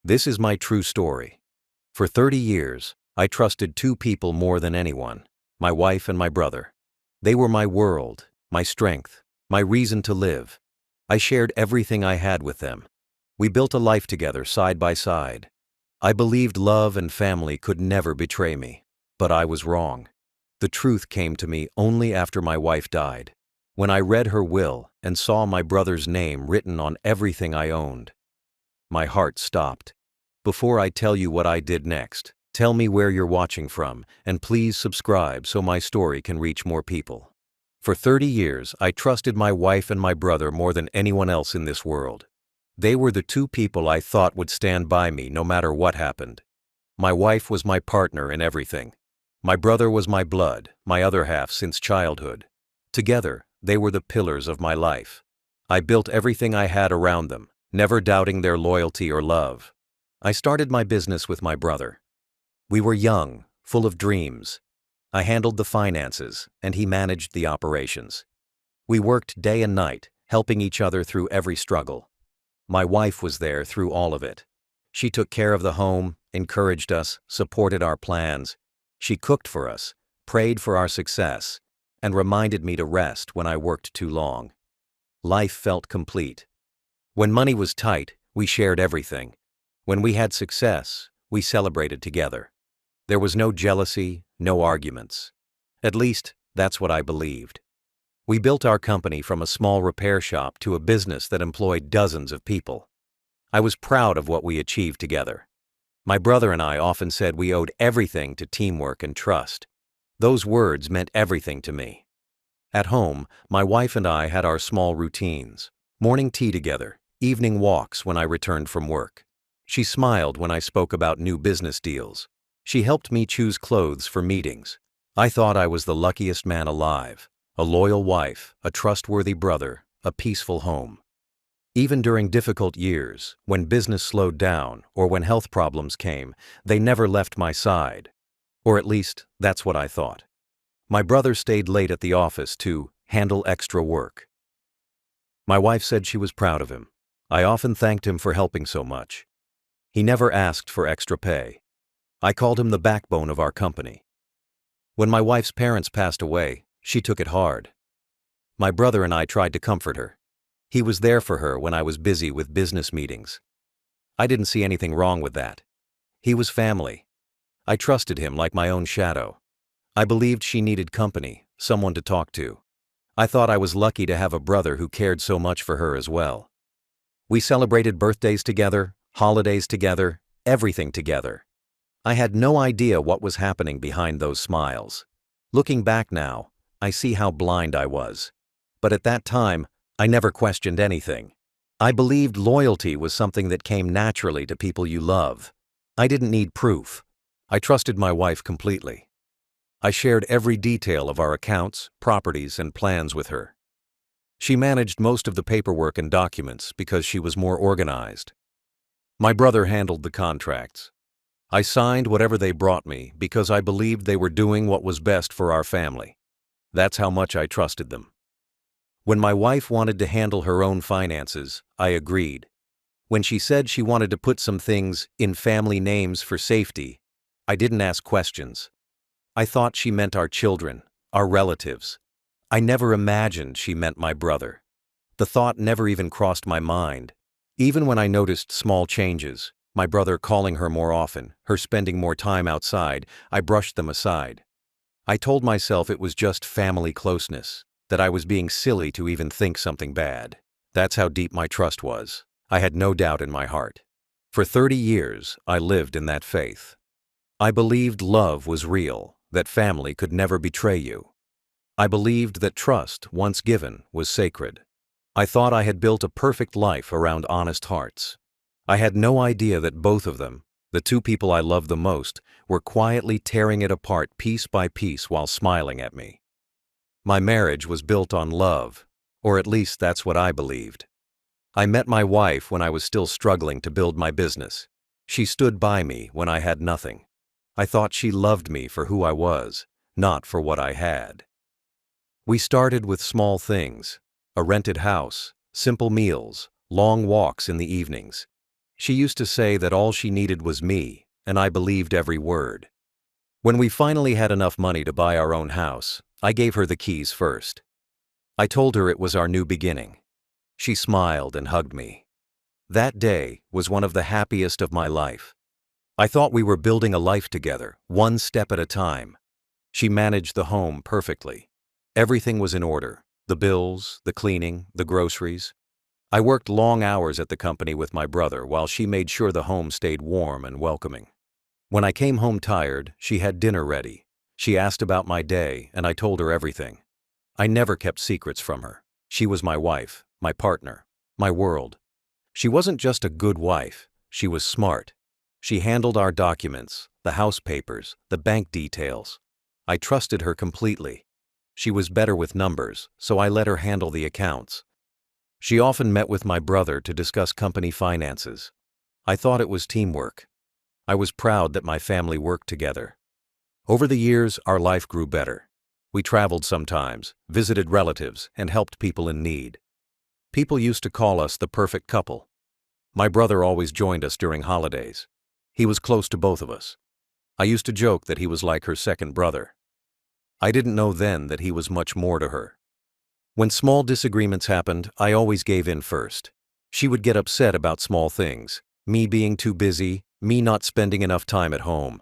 This is my true story. For 30 years, I trusted two people more than anyone, my wife and my brother. They were my world, my strength, my reason to live. I shared everything I had with them. We built a life together side by side. I believed love and family could never betray me, but I was wrong. The truth came to me only after my wife died, when I read her will and saw my brother's name written on everything I owned. My heart stopped. Before I tell you what I did next, tell me where you're watching from, and please subscribe so my story can reach more people. For 30 years, I trusted my wife and my brother more than anyone else in this world. They were the two people I thought would stand by me no matter what happened. My wife was my partner in everything. My brother was my blood, my other half since childhood. Together, they were the pillars of my life. I built everything I had around them, never doubting their loyalty or love. I started my business with my brother. We were young, full of dreams. I handled the finances, and he managed the operations. We worked day and night, helping each other through every struggle. My wife was there through all of it. She took care of the home, encouraged us, supported our plans. She cooked for us, prayed for our success, and reminded me to rest when I worked too long. Life felt complete. When money was tight, we shared everything. When we had success, we celebrated together. There was no jealousy, no arguments. At least, that's what I believed. We built our company from a small repair shop to a business that employed dozens of people. I was proud of what we achieved together. My brother and I often said we owed everything to teamwork and trust. Those words meant everything to me. At home, my wife and I had our small routines. Morning tea together, evening walks when I returned from work. She smiled when I spoke about new business deals. She helped me choose clothes for meetings. I thought I was the luckiest man alive. A loyal wife, a trustworthy brother, a peaceful home. Even during difficult years, when business slowed down or when health problems came, they never left my side. Or at least, that's what I thought. My brother stayed late at the office to handle extra work. My wife said she was proud of him. I often thanked him for helping so much. He never asked for extra pay. I called him the backbone of our company. When my wife's parents passed away, she took it hard. My brother and I tried to comfort her. He was there for her when I was busy with business meetings. I didn't see anything wrong with that. He was family. I trusted him like my own shadow. I believed she needed company, someone to talk to. I thought I was lucky to have a brother who cared so much for her as well. We celebrated birthdays together, holidays together, everything together. I had no idea what was happening behind those smiles. Looking back now, I see how blind I was. But at that time, I never questioned anything. I believed loyalty was something that came naturally to people you love. I didn't need proof. I trusted my wife completely. I shared every detail of our accounts, properties, and plans with her. She managed most of the paperwork and documents because she was more organized. My brother handled the contracts. I signed whatever they brought me because I believed they were doing what was best for our family. That's how much I trusted them. When my wife wanted to handle her own finances, I agreed. When she said she wanted to put some things in family names for safety, I didn't ask questions. I thought she meant our children, our relatives. I never imagined she meant my brother. The thought never even crossed my mind. Even when I noticed small changes, my brother calling her more often, her spending more time outside, I brushed them aside. I told myself it was just family closeness, that I was being silly to even think something bad. That's how deep my trust was. I had no doubt in my heart. For 30 years, I lived in that faith. I believed love was real, that family could never betray you. I believed that trust, once given, was sacred. I thought I had built a perfect life around honest hearts. I had no idea that both of them, the two people I loved the most, were quietly tearing it apart piece by piece while smiling at me. My marriage was built on love, or at least that's what I believed. I met my wife when I was still struggling to build my business. She stood by me when I had nothing. I thought she loved me for who I was, not for what I had. We started with small things: a rented house, simple meals, long walks in the evenings. She used to say that all she needed was me, and I believed every word. When we finally had enough money to buy our own house, I gave her the keys first. I told her it was our new beginning. She smiled and hugged me. That day was one of the happiest of my life. I thought we were building a life together, one step at a time. She managed the home perfectly. Everything was in order: the bills, the cleaning, the groceries. I worked long hours at the company with my brother while she made sure the home stayed warm and welcoming. When I came home tired, she had dinner ready. She asked about my day, and I told her everything. I never kept secrets from her. She was my wife, my partner, my world. She wasn't just a good wife, she was smart. She handled our documents, the house papers, the bank details. I trusted her completely. She was better with numbers, so I let her handle the accounts. She often met with my brother to discuss company finances. I thought it was teamwork. I was proud that my family worked together. Over the years, our life grew better. We traveled sometimes, visited relatives, and helped people in need. People used to call us the perfect couple. My brother always joined us during holidays. He was close to both of us. I used to joke that he was like her second brother. I didn't know then that he was much more to her. When small disagreements happened, I always gave in first. She would get upset about small things, me being too busy, me not spending enough time at home.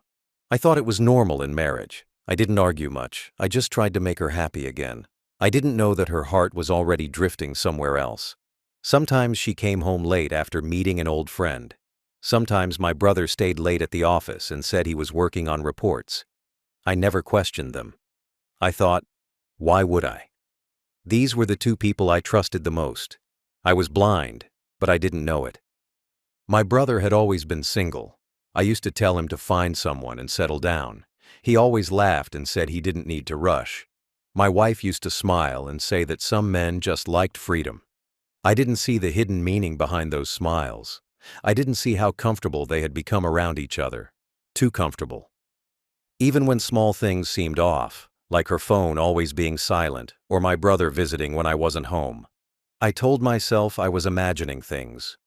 I thought it was normal in marriage. I didn't argue much. I just tried to make her happy again. I didn't know that her heart was already drifting somewhere else. Sometimes she came home late after meeting an old friend. Sometimes my brother stayed late at the office and said he was working on reports. I never questioned them. I thought, why would I? These were the two people I trusted the most. I was blind, but I didn't know it. My brother had always been single. I used to tell him to find someone and settle down. He always laughed and said he didn't need to rush. My wife used to smile and say that some men just liked freedom. I didn't see the hidden meaning behind those smiles. I didn't see how comfortable they had become around each other. Too comfortable. Even when small things seemed off, like her phone always being silent or my brother visiting when I wasn't home, I told myself I was imagining things.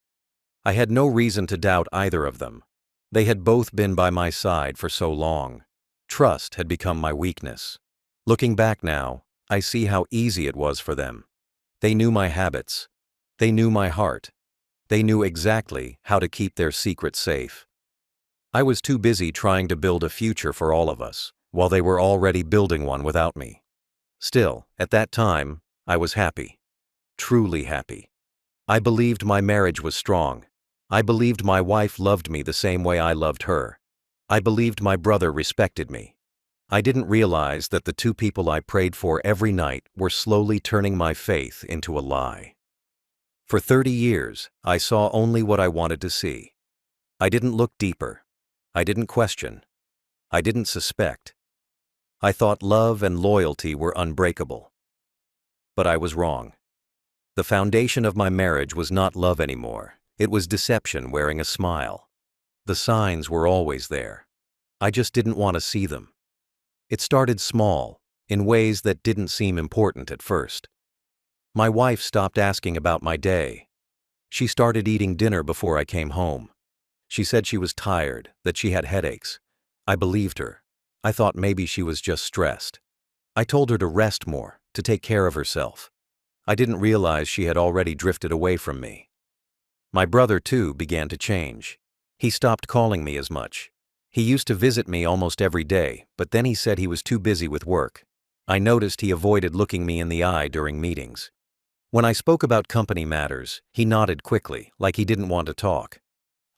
I had no reason to doubt either of them. They had both been by my side for so long. Trust had become my weakness. Looking back now, I see how easy it was for them. They knew my habits. They knew my heart. They knew exactly how to keep their secrets safe. I was too busy trying to build a future for all of us, while they were already building one without me. Still, at that time, I was happy. Truly happy. I believed my marriage was strong. I believed my wife loved me the same way I loved her. I believed my brother respected me. I didn't realize that the two people I prayed for every night were slowly turning my faith into a lie. For 30 years, I saw only what I wanted to see. I didn't look deeper. I didn't question. I didn't suspect. I thought love and loyalty were unbreakable. But I was wrong. The foundation of my marriage was not love anymore. It was deception wearing a smile. The signs were always there. I just didn't want to see them. It started small, in ways that didn't seem important at first. My wife stopped asking about my day. She started eating dinner before I came home. She said she was tired, that she had headaches. I believed her. I thought maybe she was just stressed. I told her to rest more, to take care of herself. I didn't realize she had already drifted away from me. My brother, too, began to change. He stopped calling me as much. He used to visit me almost every day, but then he said he was too busy with work. I noticed he avoided looking me in the eye during meetings. When I spoke about company matters, he nodded quickly, like he didn't want to talk.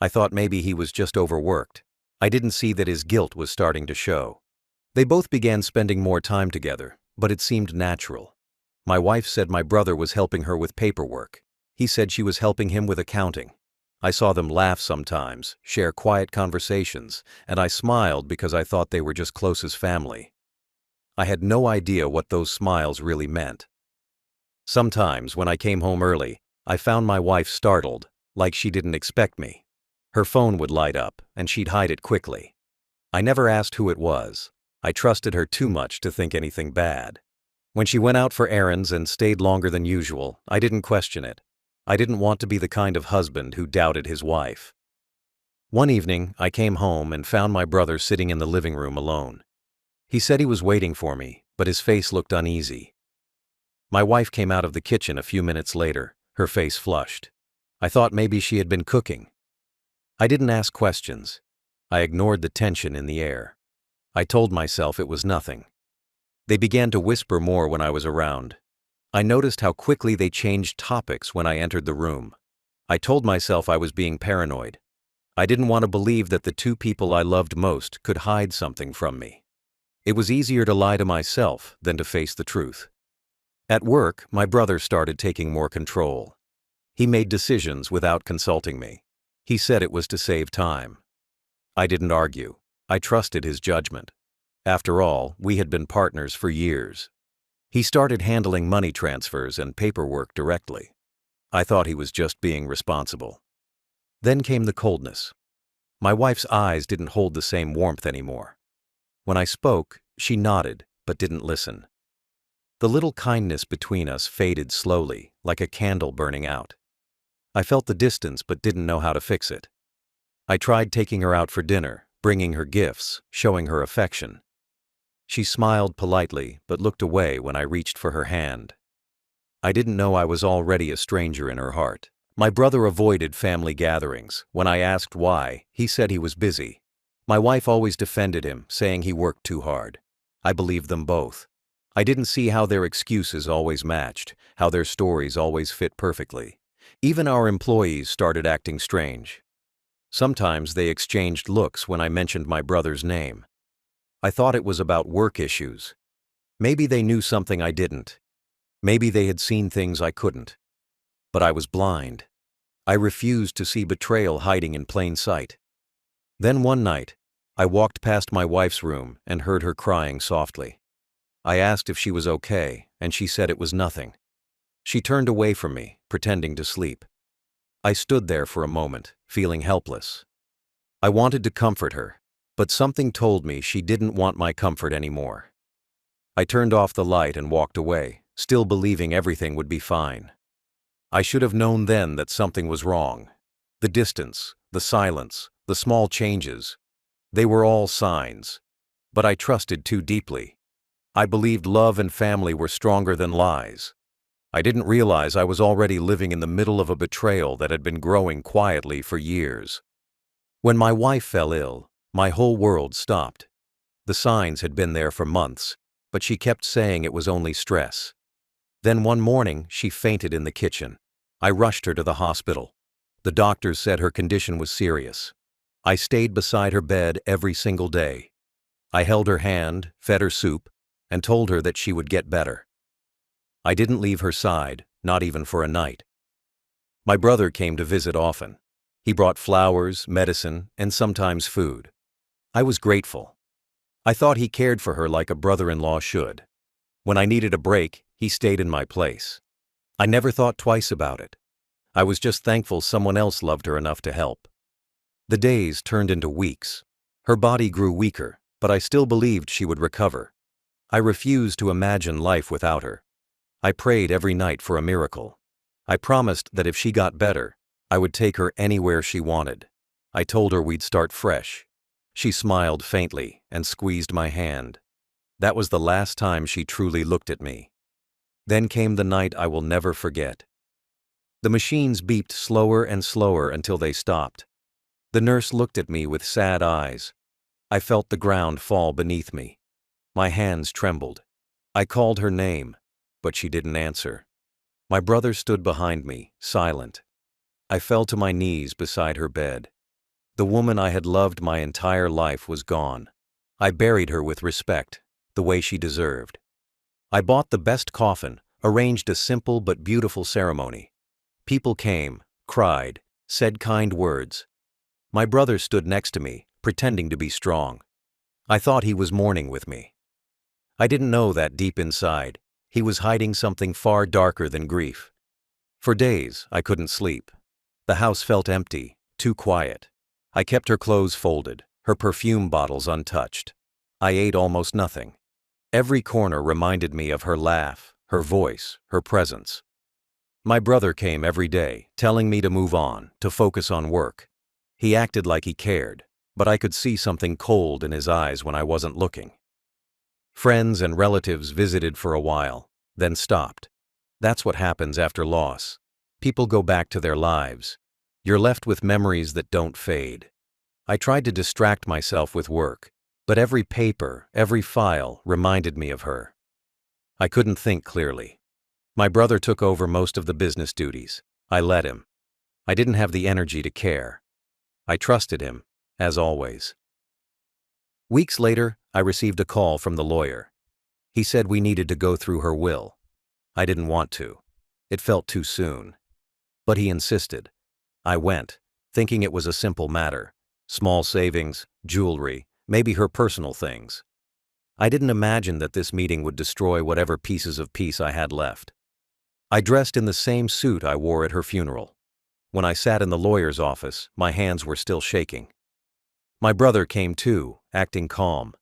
I thought maybe he was just overworked. I didn't see that his guilt was starting to show. They both began spending more time together, but it seemed natural. My wife said my brother was helping her with paperwork. He said she was helping him with accounting. I saw them laugh sometimes, share quiet conversations, and I smiled because I thought they were just close as family. I had no idea what those smiles really meant. Sometimes, when I came home early, I found my wife startled, like she didn't expect me. Her phone would light up, and she'd hide it quickly. I never asked who it was. I trusted her too much to think anything bad. When she went out for errands and stayed longer than usual, I didn't question it. I didn't want to be the kind of husband who doubted his wife. One evening, I came home and found my brother sitting in the living room alone. He said he was waiting for me, but his face looked uneasy. My wife came out of the kitchen a few minutes later, her face flushed. I thought maybe she had been cooking. I didn't ask questions. I ignored the tension in the air. I told myself it was nothing. They began to whisper more when I was around. I noticed how quickly they changed topics when I entered the room. I told myself I was being paranoid. I didn't want to believe that the two people I loved most could hide something from me. It was easier to lie to myself than to face the truth. At work, my brother started taking more control. He made decisions without consulting me. He said it was to save time. I didn't argue. I trusted his judgment. After all, we had been partners for years. He started handling money transfers and paperwork directly. I thought he was just being responsible. Then came the coldness. My wife's eyes didn't hold the same warmth anymore. When I spoke, she nodded, but didn't listen. The little kindness between us faded slowly, like a candle burning out. I felt the distance but didn't know how to fix it. I tried taking her out for dinner, bringing her gifts, showing her affection. She smiled politely but looked away when I reached for her hand. I didn't know I was already a stranger in her heart. My brother avoided family gatherings. When I asked why, he said he was busy. My wife always defended him, saying he worked too hard. I believed them both. I didn't see how their excuses always matched, how their stories always fit perfectly. Even our employees started acting strange. Sometimes they exchanged looks when I mentioned my brother's name. I thought it was about work issues. Maybe they knew something I didn't. Maybe they had seen things I couldn't. But I was blind. I refused to see betrayal hiding in plain sight. Then one night, I walked past my wife's room and heard her crying softly. I asked if she was okay, and she said it was nothing. She turned away from me, pretending to sleep. I stood there for a moment, feeling helpless. I wanted to comfort her, but something told me she didn't want my comfort anymore. I turned off the light and walked away, still believing everything would be fine. I should have known then that something was wrong. The distance, the silence, the small changes, they were all signs. But I trusted too deeply. I believed love and family were stronger than lies. I didn't realize I was already living in the middle of a betrayal that had been growing quietly for years. When my wife fell ill, my whole world stopped. The signs had been there for months, but she kept saying it was only stress. Then one morning, she fainted in the kitchen. I rushed her to the hospital. The doctors said her condition was serious. I stayed beside her bed every single day. I held her hand, fed her soup, and told her that she would get better. I didn't leave her side, not even for a night. My brother came to visit often. He brought flowers, medicine, and sometimes food. I was grateful. I thought he cared for her like a brother-in-law should. When I needed a break, he stayed in my place. I never thought twice about it. I was just thankful someone else loved her enough to help. The days turned into weeks. Her body grew weaker, but I still believed she would recover. I refused to imagine life without her. I prayed every night for a miracle. I promised that if she got better, I would take her anywhere she wanted. I told her we'd start fresh. She smiled faintly and squeezed my hand. That was the last time she truly looked at me. Then came the night I will never forget. The machines beeped slower and slower until they stopped. The nurse looked at me with sad eyes. I felt the ground fall beneath me. My hands trembled. I called her name, but she didn't answer. My brother stood behind me, silent. I fell to my knees beside her bed. The woman I had loved my entire life was gone. I buried her with respect, the way she deserved. I bought the best coffin, arranged a simple but beautiful ceremony. People came, cried, said kind words. My brother stood next to me, pretending to be strong. I thought he was mourning with me. I didn't know that deep inside, he was hiding something far darker than grief. For days, I couldn't sleep. The house felt empty, too quiet. I kept her clothes folded, her perfume bottles untouched. I ate almost nothing. Every corner reminded me of her laugh, her voice, her presence. My brother came every day, telling me to move on, to focus on work. He acted like he cared, but I could see something cold in his eyes when I wasn't looking. Friends and relatives visited for a while, then stopped. That's what happens after loss. People go back to their lives. You're left with memories that don't fade. I tried to distract myself with work, but every paper, every file reminded me of her. I couldn't think clearly. My brother took over most of the business duties. I let him. I didn't have the energy to care. I trusted him, as always. Weeks later, I received a call from the lawyer. He said we needed to go through her will. I didn't want to. It felt too soon. But he insisted. I went, thinking it was a simple matter. Small savings, jewelry, maybe her personal things. I didn't imagine that this meeting would destroy whatever pieces of peace I had left. I dressed in the same suit I wore at her funeral. When I sat in the lawyer's office, my hands were still shaking. My brother came too, acting calm.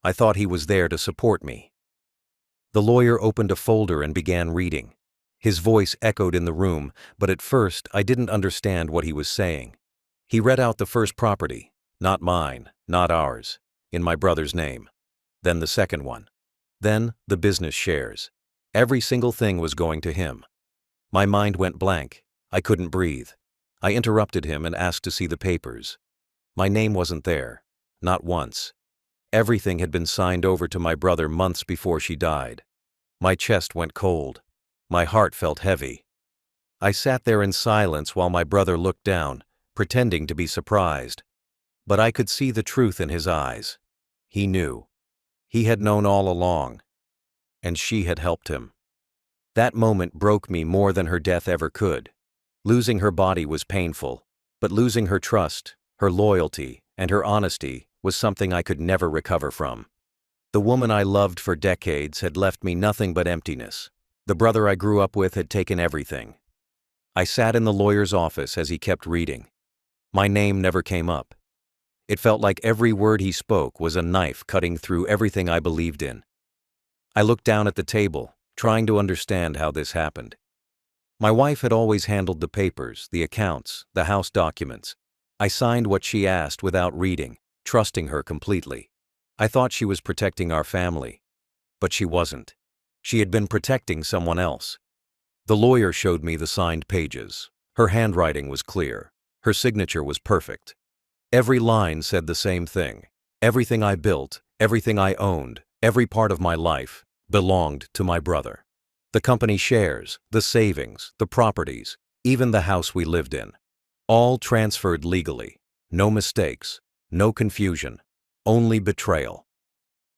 I thought he was there to support me. The lawyer opened a folder and began reading. His voice echoed in the room, but at first I didn't understand what he was saying. He read out the first property, not mine, not ours, in my brother's name. Then the second one. Then the business shares. Every single thing was going to him. My mind went blank. I couldn't breathe. I interrupted him and asked to see the papers. My name wasn't there. Not once. Everything had been signed over to my brother months before she died. My chest went cold. My heart felt heavy. I sat there in silence while my brother looked down, pretending to be surprised. But I could see the truth in his eyes. He knew. He had known all along. And she had helped him. That moment broke me more than her death ever could. Losing her body was painful, but losing her trust, her loyalty, and her honesty was something I could never recover from. The woman I loved for decades had left me nothing but emptiness. The brother I grew up with had taken everything. I sat in the lawyer's office as he kept reading. My name never came up. It felt like every word he spoke was a knife cutting through everything I believed in. I looked down at the table, trying to understand how this happened. My wife had always handled the papers, the accounts, the house documents. I signed what she asked without reading, trusting her completely. I thought she was protecting our family. But she wasn't. She had been protecting someone else. The lawyer showed me the signed pages. Her handwriting was clear. Her signature was perfect. Every line said the same thing. Everything I built, everything I owned, every part of my life belonged to my brother. The company shares, the savings, the properties, even the house we lived in. All transferred legally. No mistakes, no confusion, only betrayal.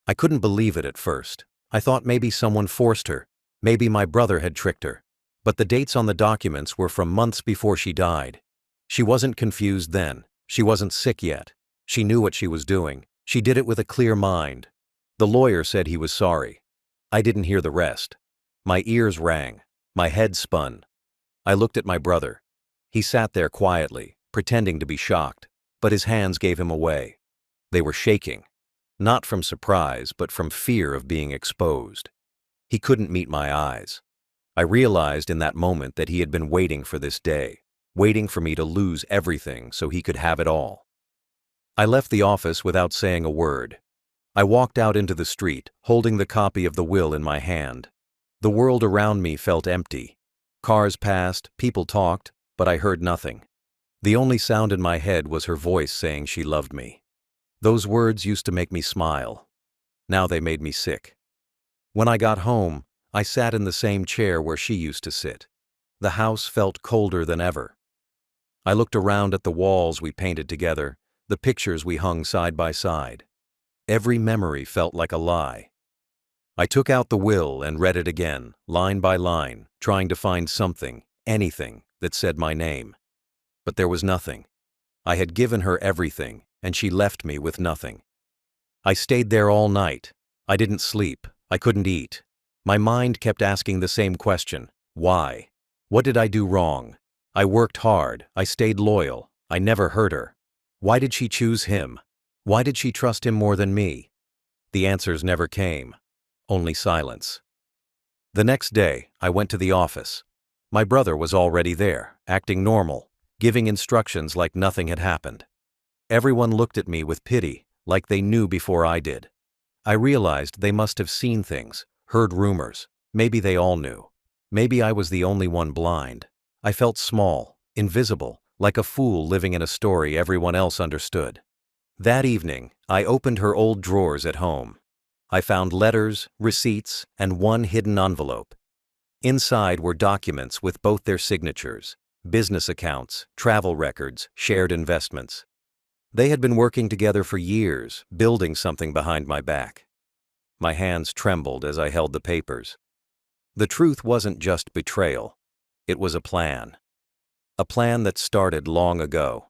I couldn't believe it at first. I thought maybe someone forced her. Maybe my brother had tricked her. But the dates on the documents were from months before she died. She wasn't confused then. She wasn't sick yet. She knew what she was doing. She did it with a clear mind. The lawyer said he was sorry. I didn't hear the rest. My ears rang. My head spun. I looked at my brother. He sat there quietly, pretending to be shocked, but his hands gave him away. They were shaking. Not from surprise, but from fear of being exposed. He couldn't meet my eyes. I realized in that moment that he had been waiting for this day, waiting for me to lose everything so he could have it all. I left the office without saying a word. I walked out into the street, holding the copy of the will in my hand. The world around me felt empty. Cars passed, people talked, but I heard nothing. The only sound in my head was her voice saying she loved me. Those words used to make me smile. Now they made me sick. When I got home, I sat in the same chair where she used to sit. The house felt colder than ever. I looked around at the walls we painted together, the pictures we hung side by side. Every memory felt like a lie. I took out the will and read it again, line by line, trying to find something, anything, that said my name. But there was nothing. I had given her everything, and she left me with nothing. I stayed there all night. I didn't sleep. I couldn't eat. My mind kept asking the same question. Why? What did I do wrong? I worked hard. I stayed loyal. I never hurt her. Why did she choose him? Why did she trust him more than me? The answers never came. Only silence. The next day, I went to the office. My brother was already there, acting normal, giving instructions like nothing had happened. Everyone looked at me with pity, like they knew before I did. I realized they must have seen things, heard rumors. Maybe they all knew. Maybe I was the only one blind. I felt small, invisible, like a fool living in a story everyone else understood. That evening, I opened her old drawers at home. I found letters, receipts, and one hidden envelope. Inside were documents with both their signatures, business accounts, travel records, shared investments. They had been working together for years, building something behind my back. My hands trembled as I held the papers. The truth wasn't just betrayal. It was a plan. A plan that started long ago.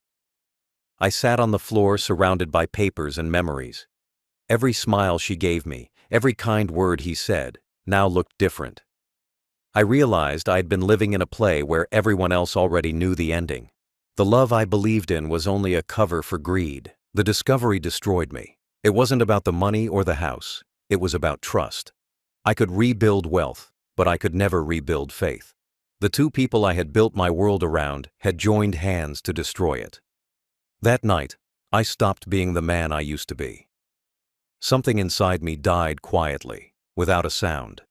I sat on the floor surrounded by papers and memories. Every smile she gave me, every kind word he said, now looked different. I realized I'd been living in a play where everyone else already knew the ending. The love I believed in was only a cover for greed. The discovery destroyed me. It wasn't about the money or the house. It was about trust. I could rebuild wealth, but I could never rebuild faith. The two people I had built my world around had joined hands to destroy it. That night, I stopped being the man I used to be. Something inside me died quietly, without a sound.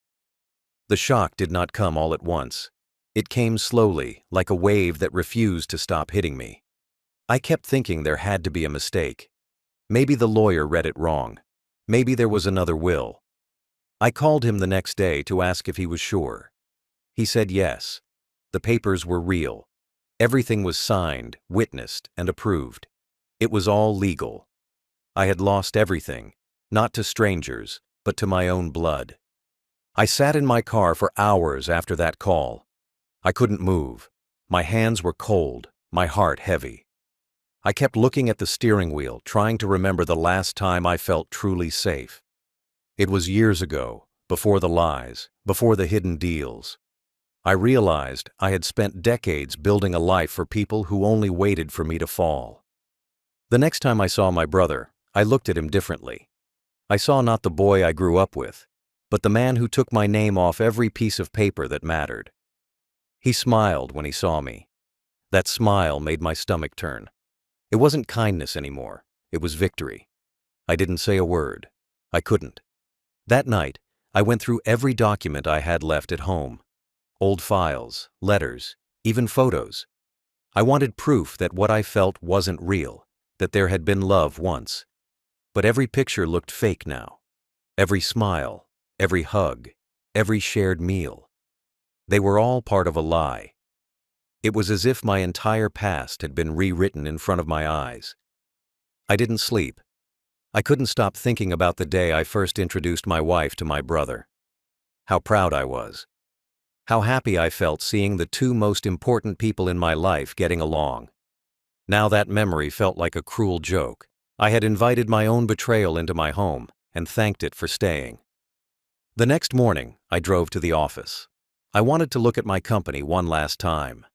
The shock did not come all at once. It came slowly, like a wave that refused to stop hitting me. I kept thinking there had to be a mistake. Maybe the lawyer read it wrong. Maybe there was another will. I called him the next day to ask if he was sure. He said yes. The papers were real. Everything was signed, witnessed, and approved. It was all legal. I had lost everything, not to strangers, but to my own blood. I sat in my car for hours after that call. I couldn't move. My hands were cold, my heart heavy. I kept looking at the steering wheel, trying to remember the last time I felt truly safe. It was years ago, before the lies, before the hidden deals. I realized I had spent decades building a life for people who only waited for me to fall. The next time I saw my brother, I looked at him differently. I saw not the boy I grew up with, but the man who took my name off every piece of paper that mattered. He smiled when he saw me. That smile made my stomach turn. It wasn't kindness anymore. It was victory. I didn't say a word. I couldn't. That night, I went through every document I had left at home. Old files, letters, even photos. I wanted proof that what I felt wasn't real, that there had been love once. But every picture looked fake now. Every smile, every hug, every shared meal. They were all part of a lie. It was as if my entire past had been rewritten in front of my eyes. I didn't sleep. I couldn't stop thinking about the day I first introduced my wife to my brother. How proud I was. How happy I felt seeing the two most important people in my life getting along. Now that memory felt like a cruel joke. I had invited my own betrayal into my home and thanked it for staying. The next morning, I drove to the office. I wanted to look at my company one last time.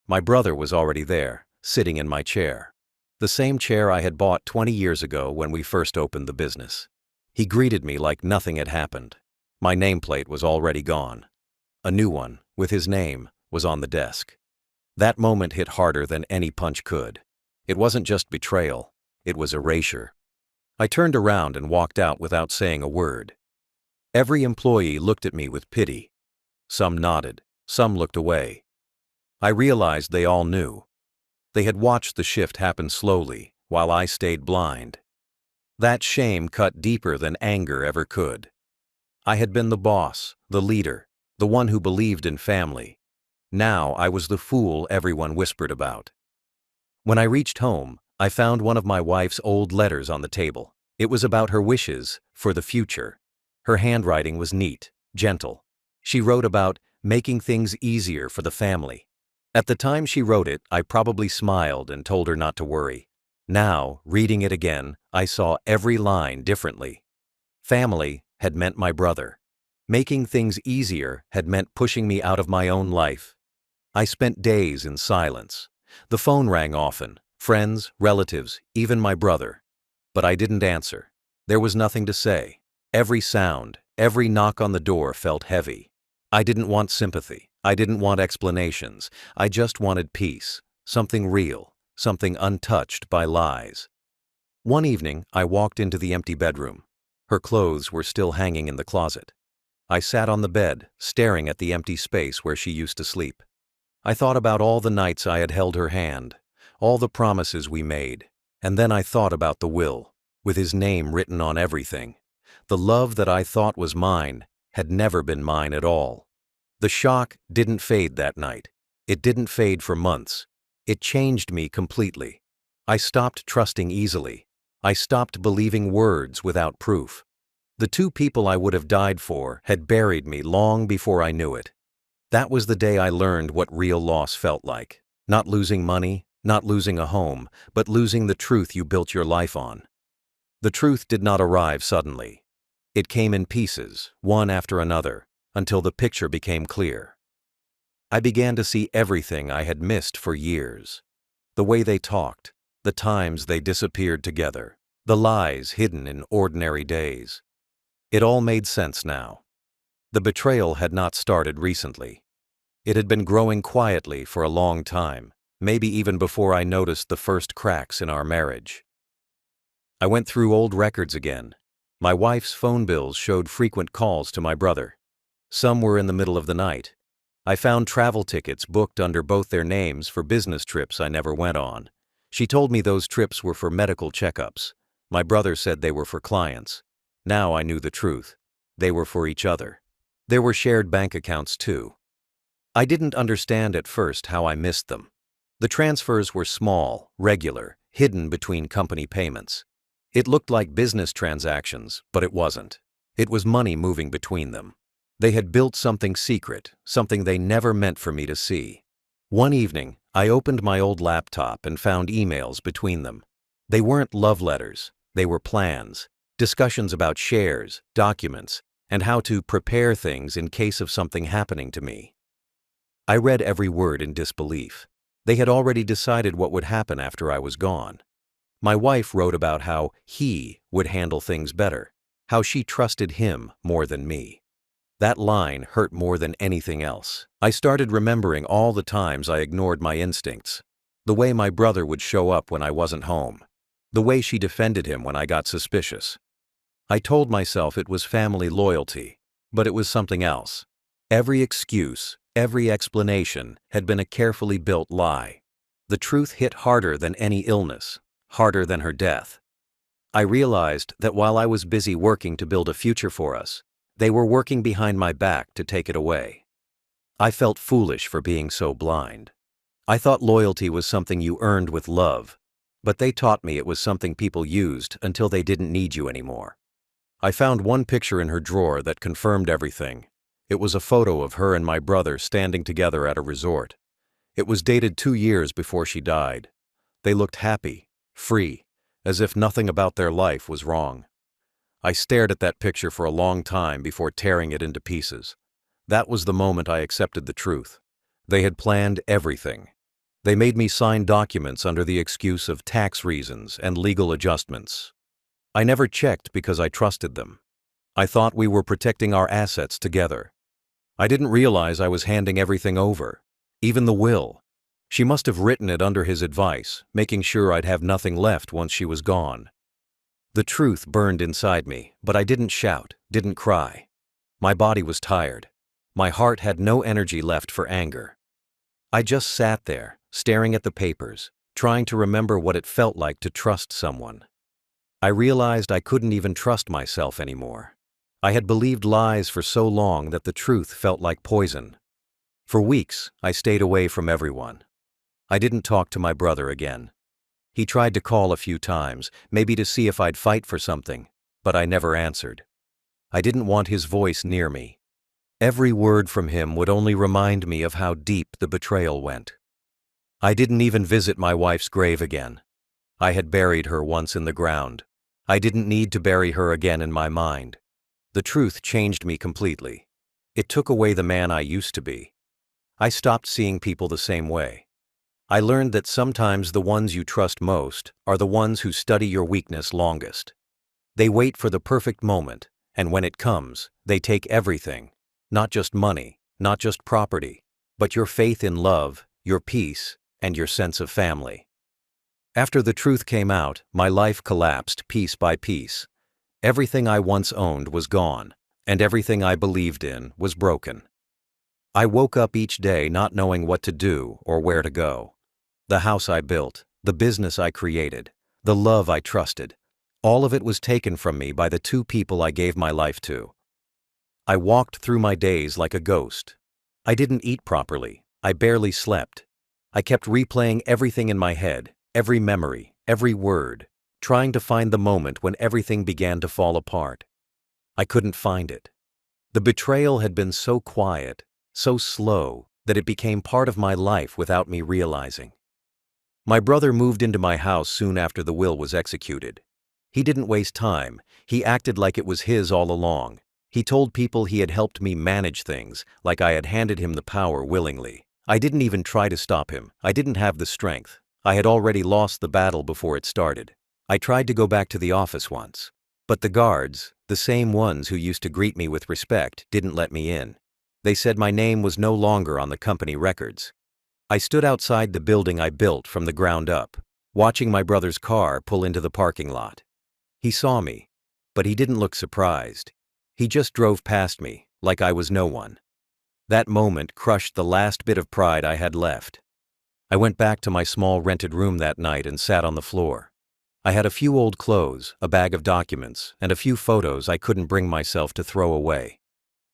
My brother was already there, sitting in my chair. The same chair I had bought 20 years ago when we first opened the business. He greeted me like nothing had happened. My nameplate was already gone. A new one, with his name, was on the desk. That moment hit harder than any punch could. It wasn't just betrayal, it was erasure. I turned around and walked out without saying a word. Every employee looked at me with pity. Some nodded, some looked away. I realized they all knew. They had watched the shift happen slowly, while I stayed blind. That shame cut deeper than anger ever could. I had been the boss, the leader, the one who believed in family. Now I was the fool everyone whispered about. When I reached home, I found one of my wife's old letters on the table. It was about her wishes for the future. Her handwriting was neat, gentle. She wrote about making things easier for the family. At the time she wrote it, I probably smiled and told her not to worry. Now, reading it again, I saw every line differently. Family had meant my brother. Making things easier had meant pushing me out of my own life. I spent days in silence. The phone rang often, friends, relatives, even my brother. But I didn't answer. There was nothing to say. Every sound, every knock on the door felt heavy. I didn't want sympathy. I didn't want explanations. I just wanted peace. something real, something untouched by lies. One evening, I walked into the empty bedroom. Her clothes were still hanging in the closet. I sat on the bed, staring at the empty space where she used to sleep. I thought about all the nights I had held her hand, all the promises we made, and then I thought about the will, with his name written on everything. The love that I thought was mine had never been mine at all. The shock didn't fade that night. It didn't fade for months. It changed me completely. I stopped trusting easily. I stopped believing words without proof. The two people I would have died for had buried me long before I knew it. That was the day I learned what real loss felt like. Not losing money, not losing a home, but losing the truth you built your life on. The truth did not arrive suddenly. It came in pieces, one after another, until the picture became clear. I began to see everything I had missed for years. The way they talked, the times they disappeared together, the lies hidden in ordinary days. It all made sense now. The betrayal had not started recently. It had been growing quietly for a long time, maybe even before I noticed the first cracks in our marriage. I went through old records again. My wife's phone bills showed frequent calls to my brother. Some were in the middle of the night. I found travel tickets booked under both their names for business trips I never went on. She told me those trips were for medical checkups. My brother said they were for clients. Now I knew the truth. They were for each other. There were shared bank accounts too. I didn't understand at first how I missed them. The transfers were small, regular, hidden between company payments. It looked like business transactions, but it wasn't. It was money moving between them. They had built something secret, something they never meant for me to see. One evening, I opened my old laptop and found emails between them. They weren't love letters, they were plans, discussions about shares, documents, and how to prepare things in case of something happening to me. I read every word in disbelief. They had already decided what would happen after I was gone. My wife wrote about how he would handle things better, how she trusted him more than me. That line hurt more than anything else. I started remembering all the times I ignored my instincts, the way my brother would show up when I wasn't home, the way she defended him when I got suspicious. I told myself it was family loyalty, but it was something else. Every excuse, every explanation had been a carefully built lie. The truth hit harder than any illness, harder than her death. I realized that while I was busy working to build a future for us, they were working behind my back to take it away. I felt foolish for being so blind. I thought loyalty was something you earned with love, but they taught me it was something people used until they didn't need you anymore. I found one picture in her drawer that confirmed everything. It was a photo of her and my brother standing together at a resort. It was dated 2 years before she died. They looked happy, free, as if nothing about their life was wrong. I stared at that picture for a long time before tearing it into pieces. That was the moment I accepted the truth. They had planned everything. They made me sign documents under the excuse of tax reasons and legal adjustments. I never checked because I trusted them. I thought we were protecting our assets together. I didn't realize I was handing everything over, even the will. She must have written it under his advice, making sure I'd have nothing left once she was gone. The truth burned inside me, but I didn't shout, didn't cry. My body was tired. My heart had no energy left for anger. I just sat there, staring at the papers, trying to remember what it felt like to trust someone. I realized I couldn't even trust myself anymore. I had believed lies for so long that the truth felt like poison. For weeks, I stayed away from everyone. I didn't talk to my brother again. He tried to call a few times, maybe to see if I'd fight for something, but I never answered. I didn't want his voice near me. Every word from him would only remind me of how deep the betrayal went. I didn't even visit my wife's grave again. I had buried her once in the ground. I didn't need to bury her again in my mind. The truth changed me completely. It took away the man I used to be. I stopped seeing people the same way. I learned that sometimes the ones you trust most are the ones who study your weakness longest. They wait for the perfect moment, and when it comes, they take everything, not just money, not just property, but your faith in love, your peace, and your sense of family. After the truth came out, my life collapsed piece by piece. Everything I once owned was gone, and everything I believed in was broken. I woke up each day not knowing what to do or where to go. The house I built, the business I created, the love I trusted, all of it was taken from me by the two people I gave my life to. I walked through my days like a ghost. I didn't eat properly. I barely slept. I kept replaying everything in my head, every memory, every word, trying to find the moment when everything began to fall apart. I couldn't find it. The betrayal had been so quiet, so slow, that it became part of my life without me realizing. My brother moved into my house soon after the will was executed. He didn't waste time. He acted like it was his all along. He told people he had helped me manage things, like I had handed him the power willingly. I didn't even try to stop him. I didn't have the strength. I had already lost the battle before it started. I tried to go back to the office once, but the guards, the same ones who used to greet me with respect, didn't let me in. They said my name was no longer on the company records. I stood outside the building I built from the ground up, watching my brother's car pull into the parking lot. He saw me, but he didn't look surprised. He just drove past me, like I was no one. That moment crushed the last bit of pride I had left. I went back to my small rented room that night and sat on the floor. I had a few old clothes, a bag of documents, and a few photos I couldn't bring myself to throw away.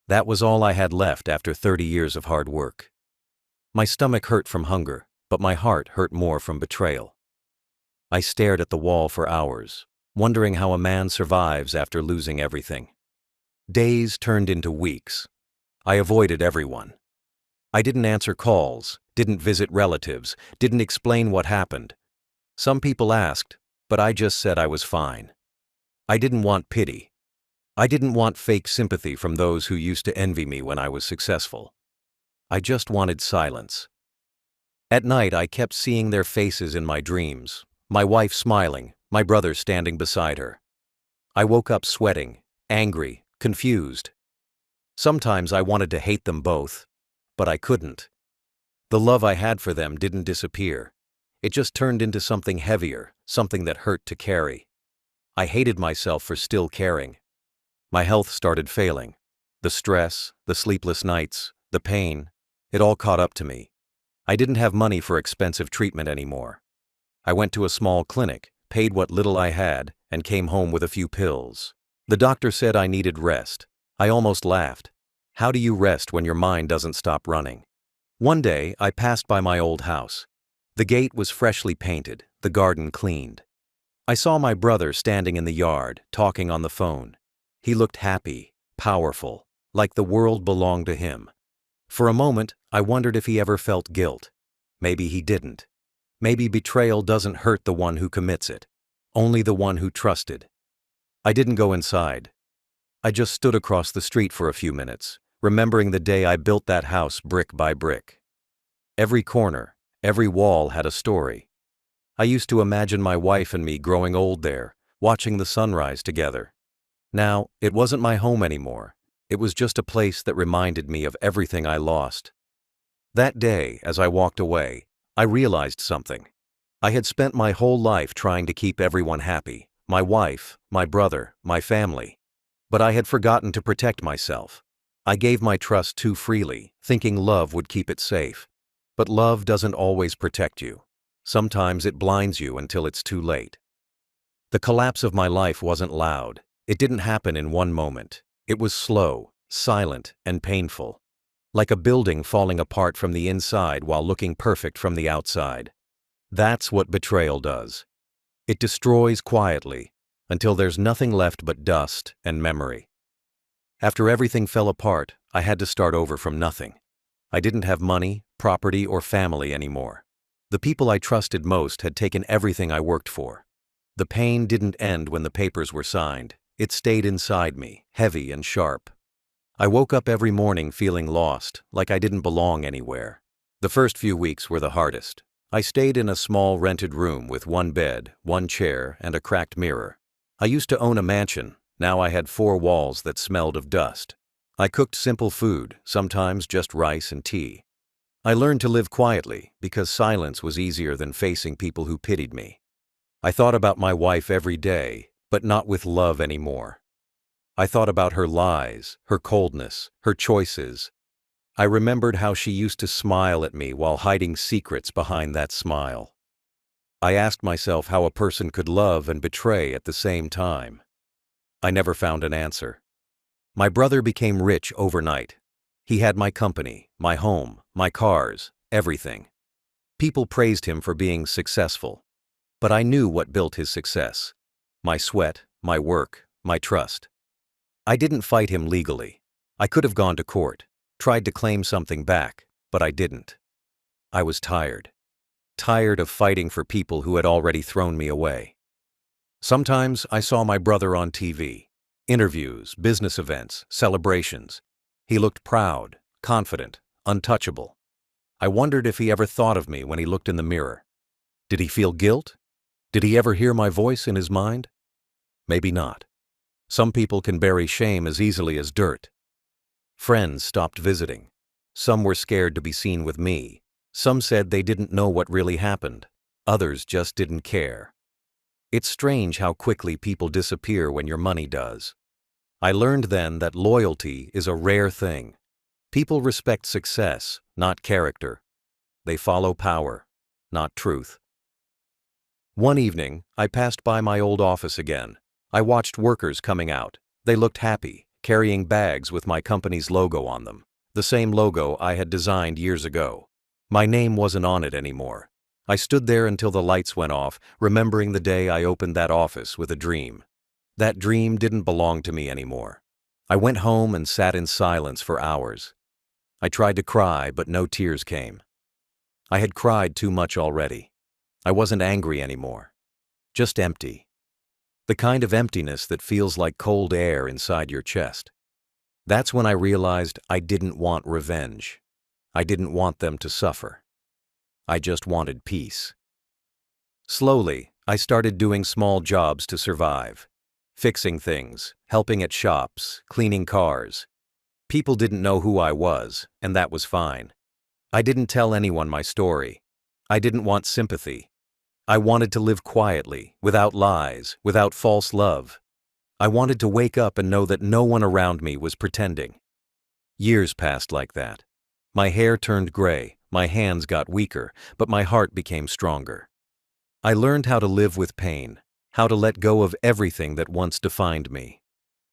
That was all I had left after 30 years of hard work. My stomach hurt from hunger, but my heart hurt more from betrayal. I stared at the wall for hours, wondering how a man survives after losing everything. Days turned into weeks. I avoided everyone. I didn't answer calls, didn't visit relatives, didn't explain what happened. Some people asked, but I just said I was fine. I didn't want pity. I didn't want fake sympathy from those who used to envy me when I was successful. I just wanted silence. At night, I kept seeing their faces in my dreams, my wife smiling, my brother standing beside her. I woke up sweating, angry, confused. Sometimes I wanted to hate them both, but I couldn't. The love I had for them didn't disappear. It just turned into something heavier, something that hurt to carry. I hated myself for still caring. My health started failing. The stress, the sleepless nights, the pain, it all caught up to me. I didn't have money for expensive treatment anymore. I went to a small clinic, paid what little I had, and came home with a few pills. The doctor said I needed rest. I almost laughed. How do you rest when your mind doesn't stop running? One day, I passed by my old house. The gate was freshly painted, the garden cleaned. I saw my brother standing in the yard, talking on the phone. He looked happy, powerful, like the world belonged to him. For a moment, I wondered if he ever felt guilt. Maybe he didn't. Maybe betrayal doesn't hurt the one who commits it, only the one who trusted. I didn't go inside. I just stood across the street for a few minutes, remembering the day I built that house brick by brick. Every corner, every wall had a story. I used to imagine my wife and me growing old there, watching the sunrise together. Now, it wasn't my home anymore. It was just a place that reminded me of everything I lost. That day, as I walked away, I realized something. I had spent my whole life trying to keep everyone happy, my wife, my brother, my family. But I had forgotten to protect myself. I gave my trust too freely, thinking love would keep it safe. But love doesn't always protect you. Sometimes it blinds you until it's too late. The collapse of my life wasn't loud. It didn't happen in one moment. It was slow, silent, and painful. Like a building falling apart from the inside while looking perfect from the outside. That's what betrayal does. It destroys quietly, until there's nothing left but dust and memory. After everything fell apart, I had to start over from nothing. I didn't have money, property, or family anymore. The people I trusted most had taken everything I worked for. The pain didn't end when the papers were signed. It stayed inside me, heavy and sharp. I woke up every morning feeling lost, like I didn't belong anywhere. The first few weeks were the hardest. I stayed in a small rented room with one bed, one chair, and a cracked mirror. I used to own a mansion. Now I had 4 walls that smelled of dust. I cooked simple food, sometimes just rice and tea. I learned to live quietly because silence was easier than facing people who pitied me. I thought about my wife every day, but not with love anymore. I thought about her lies, her coldness, her choices. I remembered how she used to smile at me while hiding secrets behind that smile. I asked myself how a person could love and betray at the same time. I never found an answer. My brother became rich overnight. He had my company, my home, my cars, everything. People praised him for being successful. But I knew what built his success. My sweat, my work, my trust. I didn't fight him legally. I could have gone to court, tried to claim something back, but I didn't. I was tired. Tired of fighting for people who had already thrown me away. Sometimes I saw my brother on TV. Interviews, business events, celebrations. He looked proud, confident, untouchable. I wondered if he ever thought of me when he looked in the mirror. Did he feel guilt? Did he ever hear my voice in his mind? Maybe not. Some people can bury shame as easily as dirt. Friends stopped visiting. Some were scared to be seen with me. Some said they didn't know what really happened. Others just didn't care. It's strange how quickly people disappear when your money does. I learned then that loyalty is a rare thing. People respect success, not character. They follow power, not truth. One evening, I passed by my old office again. I watched workers coming out. They looked happy, carrying bags with my company's logo on them, the same logo I had designed years ago. My name wasn't on it anymore. I stood there until the lights went off, remembering the day I opened that office with a dream. That dream didn't belong to me anymore. I went home and sat in silence for hours. I tried to cry, but no tears came. I had cried too much already. I wasn't angry anymore. Just empty. The kind of emptiness that feels like cold air inside your chest. That's when I realized I didn't want revenge. I didn't want them to suffer. I just wanted peace. Slowly, I started doing small jobs to survive. Fixing things, helping at shops, cleaning cars. People didn't know who I was, and that was fine. I didn't tell anyone my story. I didn't want sympathy. I wanted to live quietly, without lies, without false love. I wanted to wake up and know that no one around me was pretending. Years passed like that. My hair turned gray, my hands got weaker, but my heart became stronger. I learned how to live with pain, how to let go of everything that once defined me.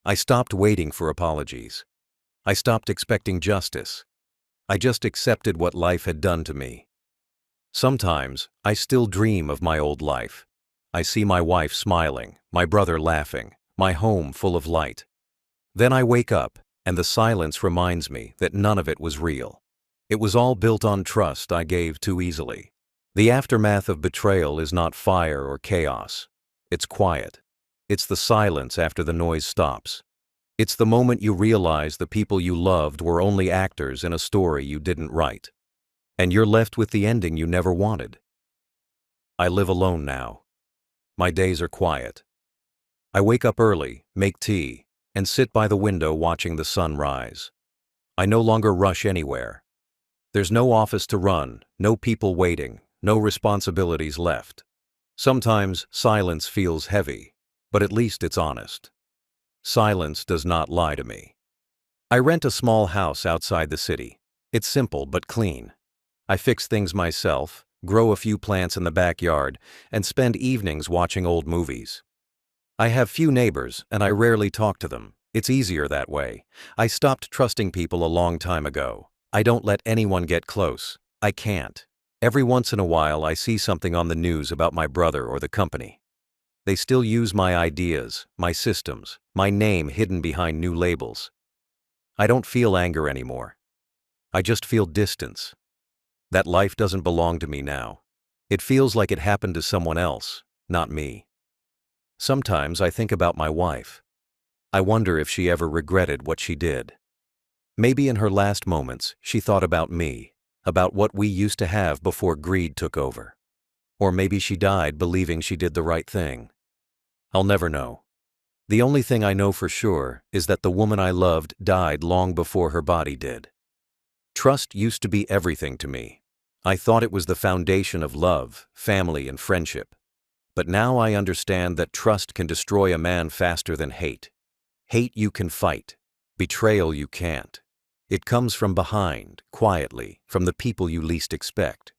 I stopped waiting for apologies. I stopped expecting justice. I just accepted what life had done to me. Sometimes, I still dream of my old life. I see my wife smiling, my brother laughing, my home full of light. Then I wake up, and the silence reminds me that none of it was real. It was all built on trust I gave too easily. The aftermath of betrayal is not fire or chaos. It's quiet. It's the silence after the noise stops. It's the moment you realize the people you loved were only actors in a story you didn't write. And you're left with the ending you never wanted. I live alone now. My days are quiet. I wake up early, make tea, and sit by the window watching the sun rise. I no longer rush anywhere. There's no office to run, no people waiting, no responsibilities left. Sometimes silence feels heavy, but at least it's honest. Silence does not lie to me. I rent a small house outside the city. It's simple but clean. I fix things myself, grow a few plants in the backyard, and spend evenings watching old movies. I have few neighbors, and I rarely talk to them. It's easier that way. I stopped trusting people a long time ago. I don't let anyone get close. I can't. Every once in a while I see something on the news about my brother or the company. They still use my ideas, my systems, my name hidden behind new labels. I don't feel anger anymore. I just feel distance. That life doesn't belong to me now. It feels like it happened to someone else, not me. Sometimes I think about my wife. I wonder if she ever regretted what she did. Maybe in her last moments, she thought about me, about what we used to have before greed took over. Or maybe she died believing she did the right thing. I'll never know. The only thing I know for sure is that the woman I loved died long before her body did. Trust used to be everything to me. I thought it was the foundation of love, family, and friendship. But now I understand that trust can destroy a man faster than hate. Hate you can fight. Betrayal you can't. It comes from behind, quietly, from the people you least expect.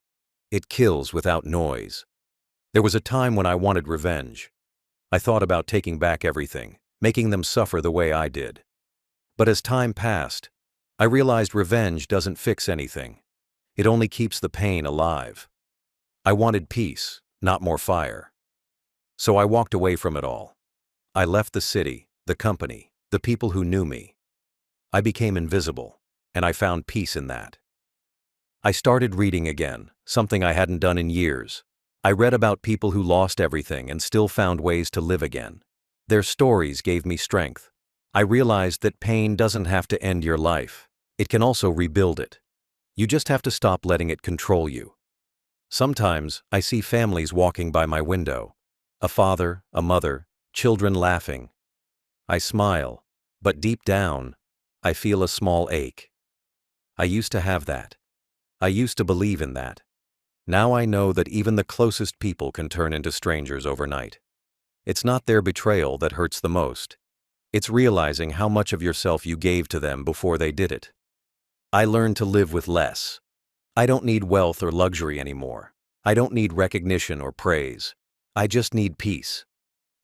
It kills without noise. There was a time when I wanted revenge. I thought about taking back everything, making them suffer the way I did. But as time passed, I realized revenge doesn't fix anything. It only keeps the pain alive. I wanted peace, not more fire. So I walked away from it all. I left the city, the company, the people who knew me. I became invisible, and I found peace in that. I started reading again, something I hadn't done in years. I read about people who lost everything and still found ways to live again. Their stories gave me strength. I realized that pain doesn't have to end your life. It can also rebuild it. You just have to stop letting it control you. Sometimes I see families walking by my window. A father, a mother, children laughing. I smile, but deep down, I feel a small ache. I used to have that. I used to believe in that. Now I know that even the closest people can turn into strangers overnight. It's not their betrayal that hurts the most. It's realizing how much of yourself you gave to them before they did it. I learned to live with less. I don't need wealth or luxury anymore. I don't need recognition or praise. I just need peace.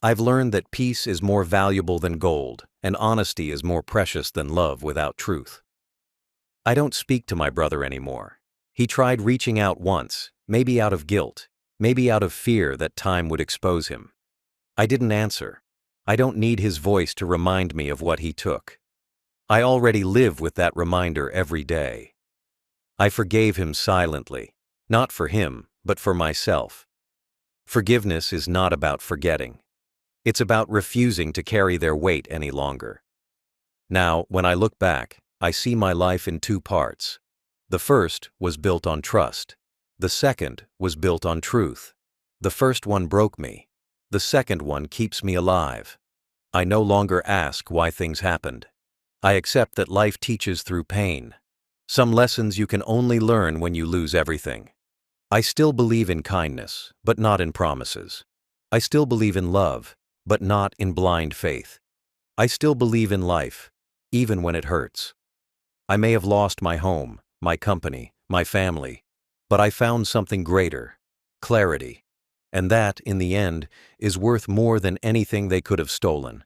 I've learned that peace is more valuable than gold, and honesty is more precious than love without truth. I don't speak to my brother anymore. He tried reaching out once, maybe out of guilt, maybe out of fear that time would expose him. I didn't answer. I don't need his voice to remind me of what he took. I already live with that reminder every day. I forgave him silently, not for him, but for myself. Forgiveness is not about forgetting. It's about refusing to carry their weight any longer. Now, when I look back, I see my life in two parts. The first was built on trust. The second was built on truth. The first one broke me. The second one keeps me alive. I no longer ask why things happened. I accept that life teaches through pain. Some lessons you can only learn when you lose everything. I still believe in kindness, but not in promises. I still believe in love, but not in blind faith. I still believe in life, even when it hurts. I may have lost my home, my company, my family, but I found something greater: clarity. And that, in the end, is worth more than anything they could have stolen.